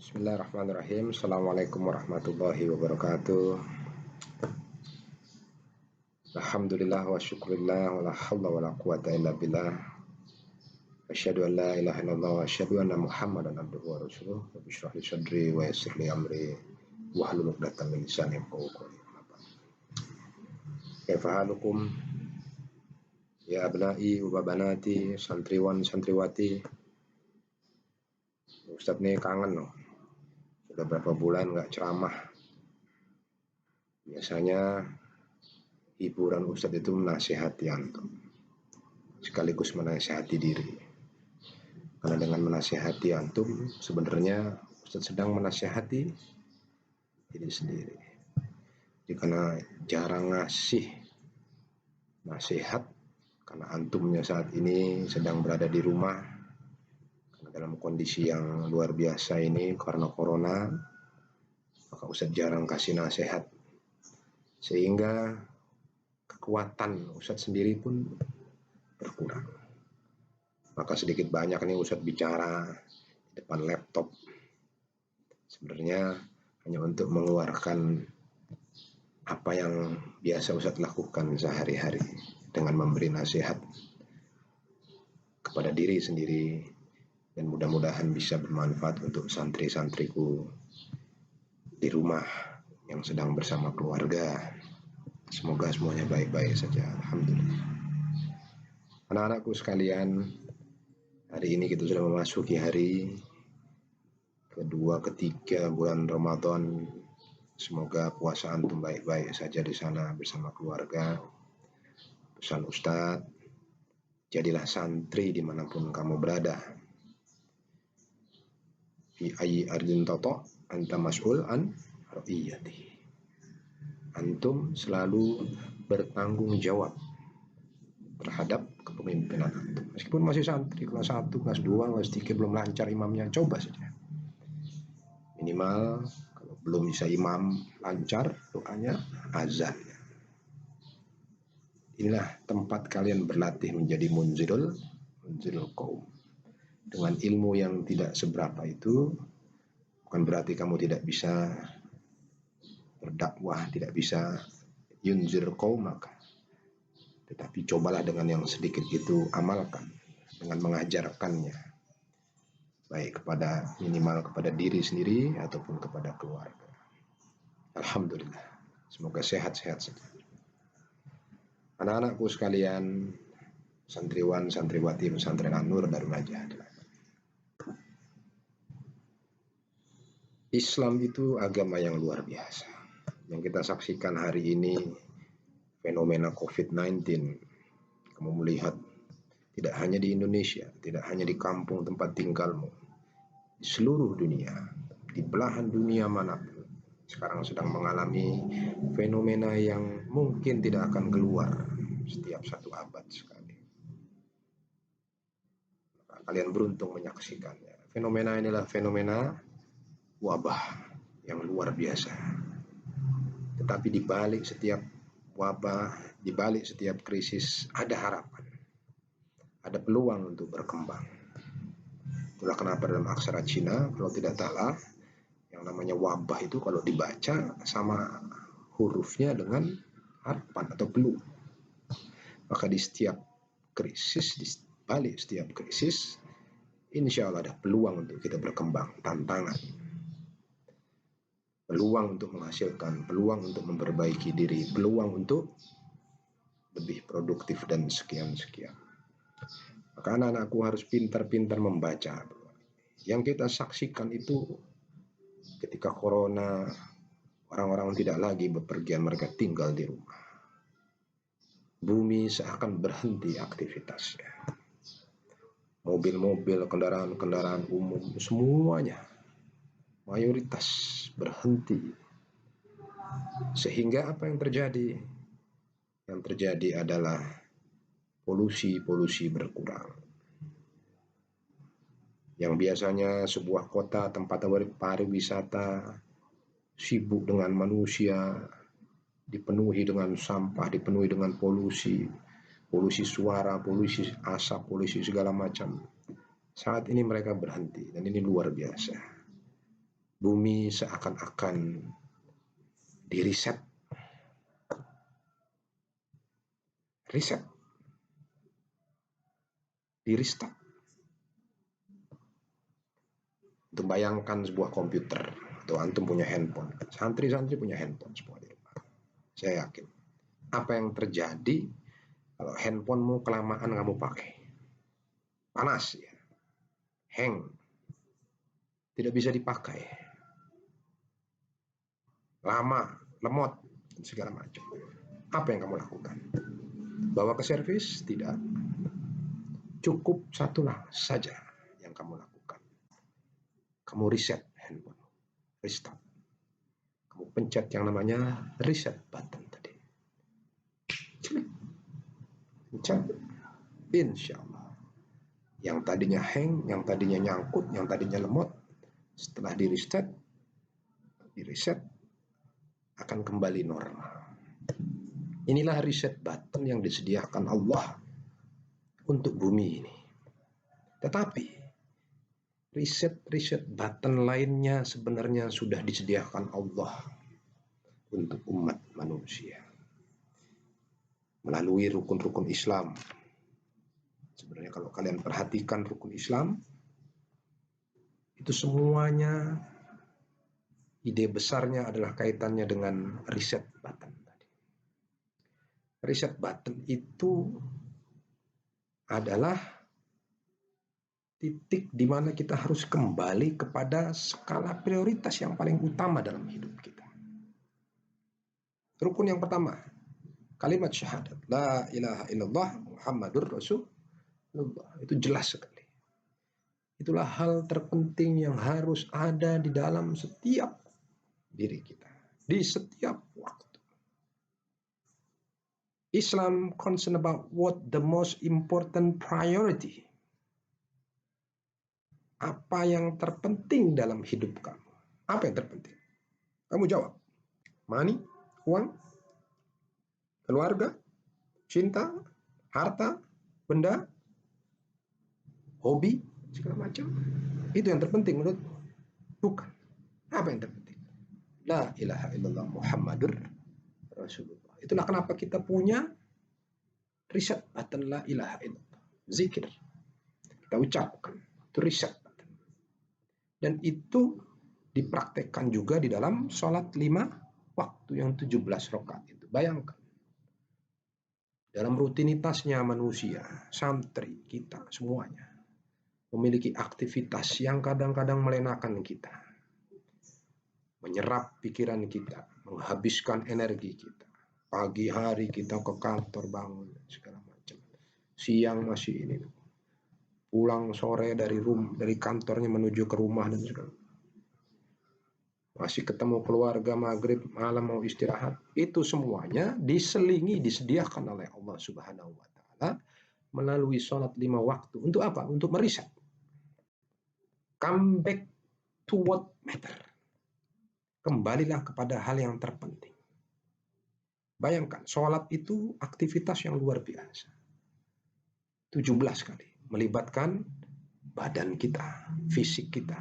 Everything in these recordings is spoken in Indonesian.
Bismillahirrahmanirrahim. Assalamualaikum warahmatullahi wabarakatuh. Alhamdulillah wa syukurillah wa la hawla wa la quwata illa billah. Asyhadu an la ilaha illallah wa asyhadu anna Muhammadan abduhu wa rasuluh. Rabbi shrah li sadri wa yassir li amri wahlul 'uqdatam min lisani yafqahu qawli. Kaifa halukum ya abnai wa banati, santriwan santriwati. Ustaz nih kangen loh. Sudah berapa bulan nggak ceramah. Biasanya hiburan Ustadz itu menasihati antum, sekaligus menasihati diri. Karena dengan menasihati antum, sebenarnya Ustadz sedang menasihati diri sendiri. Jadi karena jarang ngasih nasihat, karena antumnya saat ini sedang berada di rumah, karena dalam kondisi yang luar biasa ini karena corona, maka Ustadz jarang kasih nasihat. Sehingga kekuatan Ustadz sendiri pun berkurang. Maka sedikit banyak nih Ustadz bicara di depan laptop. Sebenarnya hanya untuk mengeluarkan apa yang biasa Ustadz lakukan sehari-hari dengan memberi nasihat kepada diri sendiri, dan mudah-mudahan bisa bermanfaat untuk santri-santriku di rumah yang sedang bersama keluarga. Semoga semuanya baik-baik saja. Alhamdulillah. Anak-anakku sekalian, hari ini kita sudah memasuki hari kedua, ketiga bulan Ramadan. Semoga puasa antum baik-baik saja di sana bersama keluarga. Pesan Ustadz, jadilah santri dimanapun kamu berada. Fi ayyi ardin tata anta mas'ul an ra'iyati. Antum selalu bertanggung jawab terhadap kepemimpinan antum. Meskipun masih santri kelas 1, kelas 2, kelas 3 belum lancar imamnya, coba saja. Minimal kalau belum bisa imam lancar, doanya azan. Inilah tempat kalian berlatih menjadi munzirul qaum. Dengan ilmu yang tidak seberapa itu, bukan berarti kamu tidak bisa berdakwah, tidak bisa yunzir qaumaka. Tetapi cobalah dengan yang sedikit itu amalkan, dengan mengajarkannya, baik kepada minimal kepada diri sendiri ataupun kepada keluarga. Alhamdulillah. Semoga sehat-sehat saja. Anak-anakku sekalian, santriwan, santriwati pesantren An-Nur Darul Najah. Islam itu agama yang luar biasa. Yang kita saksikan hari ini, fenomena COVID-19, kamu melihat tidak hanya di Indonesia, tidak hanya di kampung tempat tinggalmu, di seluruh dunia, di belahan dunia manapun, sekarang sedang mengalami fenomena yang mungkin tidak akan keluar setiap 1 abad sekali. Maka kalian beruntung menyaksikannya. Fenomena inilah fenomena wabah yang luar biasa. Tetapi di balik setiap wabah, di balik setiap krisis ada harapan, ada peluang untuk berkembang. Itulah kenapa dalam aksara Cina, kalau tidak salah, yang namanya wabah itu kalau dibaca sama hurufnya dengan harapan atau peluang. Maka di setiap krisis, di balik setiap krisis, insya Allah ada peluang untuk kita berkembang, tantangan. Peluang untuk menghasilkan, peluang untuk memperbaiki diri, peluang untuk lebih produktif dan sekian-sekian. Maka anak-anakku harus pintar-pintar membaca. Yang kita saksikan itu ketika corona, orang-orang tidak lagi bepergian, mereka tinggal di rumah. Bumi seakan berhenti aktivitasnya. Mobil-mobil, kendaraan-kendaraan umum, semuanya mayoritas berhenti. Sehingga apa yang terjadi? Yang terjadi adalah polusi berkurang. Yang biasanya sebuah kota tempat pariwisata sibuk dengan manusia, dipenuhi dengan sampah, dipenuhi dengan polusi suara, polusi asap, polusi segala macam. Saat ini mereka berhenti, dan ini luar biasa. Bumi seakan-akan diriset, di restart. Untuk bayangkan sebuah komputer, atau antum punya handphone, santri-santri punya handphone semua di rumah. Saya yakin apa yang terjadi kalau handphonemu kelamaan kamu pakai, panas ya, hang, tidak bisa dipakai, lama, lemot, segala macam. Apa yang kamu lakukan? Bawa ke servis? Tidak. Cukup satulah saja yang kamu lakukan. Kamu reset handphone, restart. Kamu pencet yang namanya reset button tadi. Pencet, insya Allah. Yang tadinya hang, yang tadinya nyangkut, yang tadinya lemot, setelah di reset, akan kembali normal. Inilah reset button yang disediakan Allah untuk bumi ini. Tetapi reset button lainnya sebenarnya sudah disediakan Allah untuk umat manusia melalui rukun-rukun Islam. Sebenarnya kalau kalian perhatikan rukun Islam, itu semuanya ide besarnya adalah kaitannya dengan reset button tadi. Reset button itu adalah titik di mana kita harus kembali kepada skala prioritas yang paling utama dalam hidup kita. Rukun yang pertama, kalimat syahadat, la ilaha illallah Muhammadur Rasulullah. Itu jelas sekali. Itulah hal terpenting yang harus ada di dalam setiap diri kita, di setiap waktu. Islam concern about what the most important priority. Apa yang terpenting dalam hidup kamu? Apa yang terpenting? Kamu jawab. Money, uang, keluarga, cinta, harta, benda, hobi, segala macam. Itu yang terpenting menurut? Bukan. Apa yang terpenting? La ilaha illallah Muhammadur Rasulullah. Itulah kenapa kita punya reset button la ilaha illallah. Zikir. Kita ucapkan. Itu reset button. Dan itu dipraktekkan juga di dalam sholat 5 waktu yang 17 rakaat itu. Bayangkan. Dalam rutinitasnya manusia, santri kita semuanya memiliki aktivitas yang kadang-kadang melenakan kita. Menyerap pikiran kita, menghabiskan energi kita. Pagi hari kita ke kantor bangun, segala macam. Siang masih ini. Pulang sore dari kantornya menuju ke rumah dan segala. Masih ketemu keluarga, maghrib, malam mau istirahat. Itu semuanya disediakan oleh Allah Subhanahu wa Ta'ala melalui sholat 5 waktu. Untuk apa? Untuk meriset. Come back to what matter. Kembalilah kepada hal yang terpenting. Bayangkan, sholat itu aktivitas yang luar biasa. 17 kali. Melibatkan badan kita, fisik kita.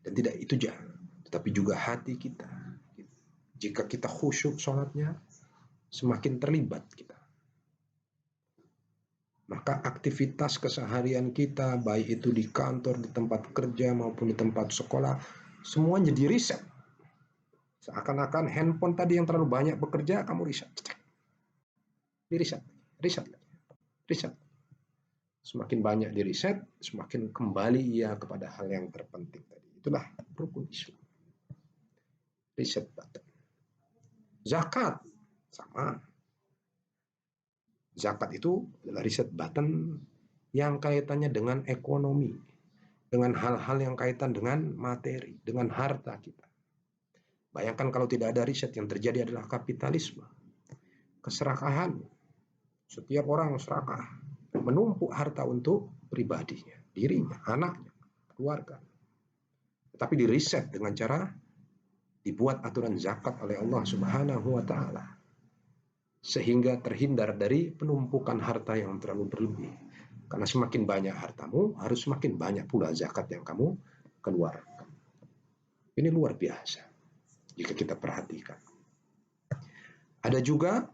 Dan tidak itu aja, tetapi juga hati kita. Jika kita khusyuk sholatnya, semakin terlibat kita. Maka aktivitas keseharian kita, baik itu di kantor, di tempat kerja, maupun di tempat sekolah, semuanya di reset. Seakan-akan handphone tadi yang terlalu banyak bekerja, kamu reset. Di reset. Semakin banyak di reset, semakin kembali ia kepada hal yang terpenting tadi. Itulah rukun Islam. Reset button. Zakat sama. Zakat itu adalah reset button yang kaitannya dengan ekonomi, dengan hal-hal yang kaitan dengan materi, dengan harta kita. Bayangkan kalau tidak ada riset, yang terjadi adalah kapitalisme, keserakahan. Setiap orang serakah, menumpuk harta untuk pribadinya, dirinya, anaknya, keluarga. Tetapi di riset dengan cara dibuat aturan zakat oleh Allah Subhanahu wa Ta'ala, sehingga terhindar dari penumpukan harta yang terlalu berlebih. Karena semakin banyak hartamu, harus semakin banyak pula zakat yang kamu keluarkan. Ini luar biasa jika kita perhatikan. Ada juga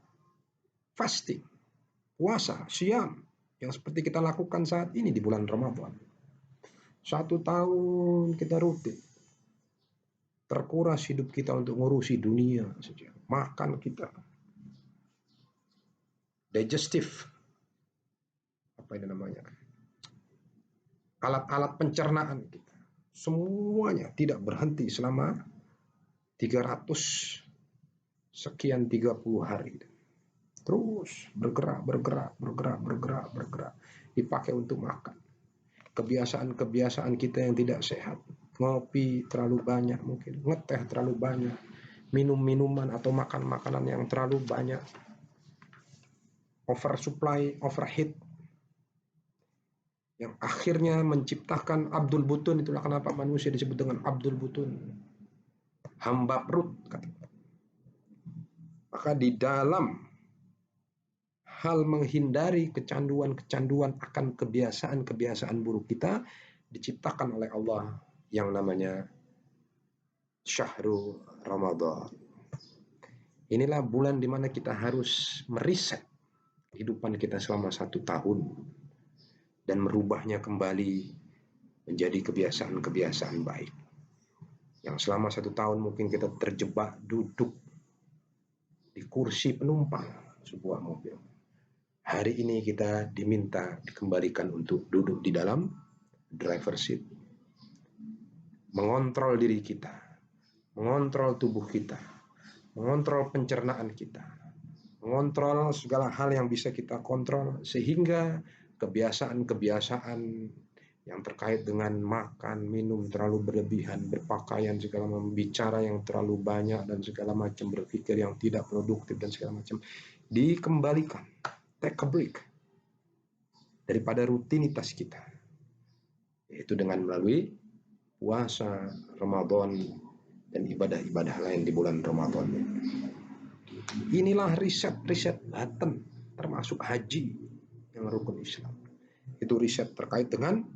fasting, puasa, siam, yang seperti kita lakukan saat ini di bulan Ramadan. 1 tahun kita rutin. Terkuras hidup kita untuk ngurusi dunia saja. Makan kita. Digestive. Apa ini namanya? Alat-alat pencernaan kita. Semuanya tidak berhenti selama 300 sekian 30 hari. Terus bergerak. Dipakai untuk makan. Kebiasaan-kebiasaan kita yang tidak sehat. Ngopi terlalu banyak mungkin. Ngeteh terlalu banyak. Minum minuman atau makan makanan yang terlalu banyak. Oversupply, overheat. Yang akhirnya menciptakan Abdul Butun. Itulah kenapa manusia disebut dengan Abdul Butun. Hamba perut. Maka di dalam hal menghindari kecanduan-kecanduan akan kebiasaan-kebiasaan buruk kita, diciptakan oleh Allah yang namanya Syahrul Ramadan. Inilah bulan di mana kita harus meriset kehidupan kita selama 1 tahun dan merubahnya kembali menjadi kebiasaan-kebiasaan baik. Yang selama 1 tahun mungkin kita terjebak duduk di kursi penumpang sebuah mobil. Hari ini kita diminta dikembalikan untuk duduk di dalam driver seat. Mengontrol diri kita, mengontrol tubuh kita, mengontrol pencernaan kita, mengontrol segala hal yang bisa kita kontrol sehingga kebiasaan-kebiasaan yang terkait dengan makan, minum terlalu berlebihan, berpakaian segala macam, bicara yang terlalu banyak dan segala macam, berpikir yang tidak produktif dan segala macam, dikembalikan. Take a break daripada rutinitas kita, yaitu dengan melalui puasa Ramadan dan ibadah-ibadah lain di bulan Ramadan. Inilah riset batin termasuk haji yang rukun Islam. Itu riset terkait dengan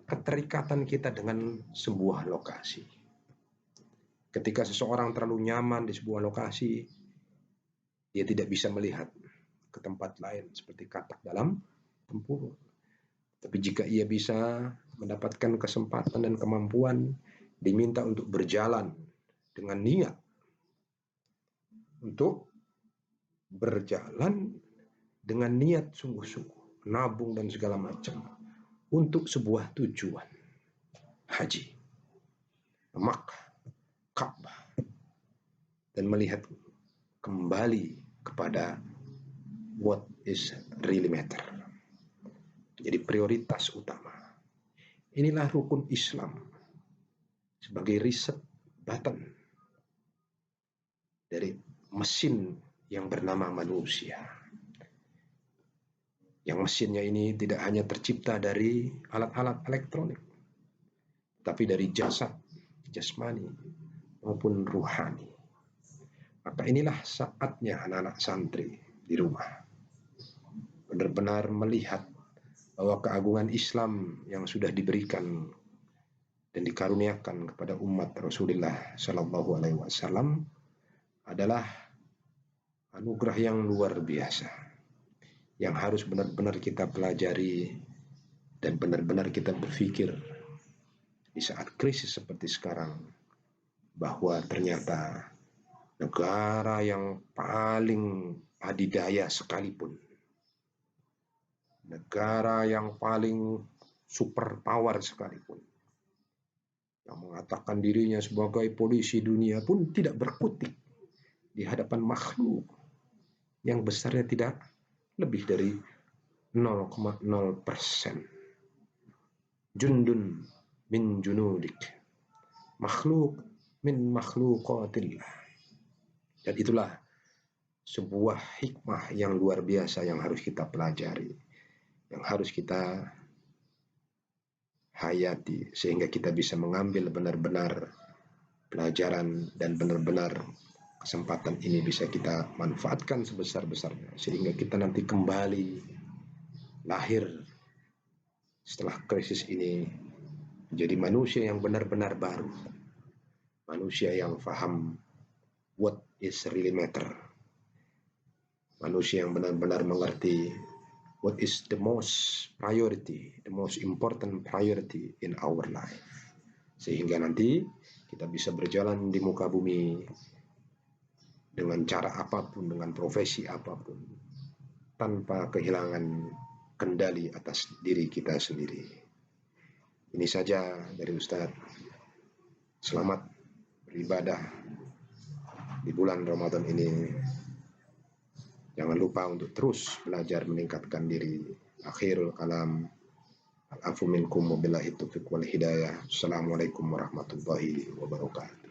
keterikatan kita dengan sebuah lokasi. Ketika seseorang terlalu nyaman di sebuah lokasi, dia tidak bisa melihat ke tempat lain seperti katak dalam tempurung. Tapi jika ia bisa mendapatkan kesempatan dan kemampuan, diminta untuk berjalan dengan niat untuk berjalan dengan niat sungguh-sungguh, nabung dan segala macam untuk sebuah tujuan haji, Makkah, Ka'bah, dan melihat kembali kepada what is really matter, jadi prioritas utama. Inilah rukun Islam sebagai riset batin dari mesin yang bernama manusia. Yang mesinnya ini tidak hanya tercipta dari alat-alat elektronik, tapi dari jasad, jasmani maupun ruhani. Maka inilah saatnya anak-anak santri di rumah benar-benar melihat bahwa keagungan Islam yang sudah diberikan dan dikaruniakan kepada umat Rasulullah Shallallahu Alaihi Wasallam adalah anugerah yang luar biasa, yang harus benar-benar kita pelajari dan benar-benar kita berpikir di saat krisis seperti sekarang, bahwa ternyata negara yang paling adidaya sekalipun, negara yang paling superpower sekalipun, yang mengatakan dirinya sebagai polisi dunia pun tidak berkutik di hadapan makhluk yang besarnya tidak lebih dari 0,0%. Jundun min junudik, makhluk min makhluqatillah. Dan itulah sebuah hikmah yang luar biasa yang harus kita pelajari, yang harus kita hayati, sehingga kita bisa mengambil benar-benar pelajaran dan benar-benar kesempatan ini bisa kita manfaatkan sebesar-besarnya, sehingga kita nanti kembali lahir setelah krisis ini menjadi manusia yang benar-benar baru, manusia yang faham what is really matter, manusia yang benar-benar mengerti what is the most important priority in our life, sehingga nanti kita bisa berjalan di muka bumi dengan cara apapun, dengan profesi apapun, tanpa kehilangan kendali atas diri kita sendiri. Ini saja dari Ustadz. Selamat beribadah di bulan Ramadan ini. Jangan lupa untuk terus belajar meningkatkan diri. Akhirul kalam. Al-afu minkum wabillahi taufiq wal hidayah. Assalamualaikum warahmatullahi wabarakatuh.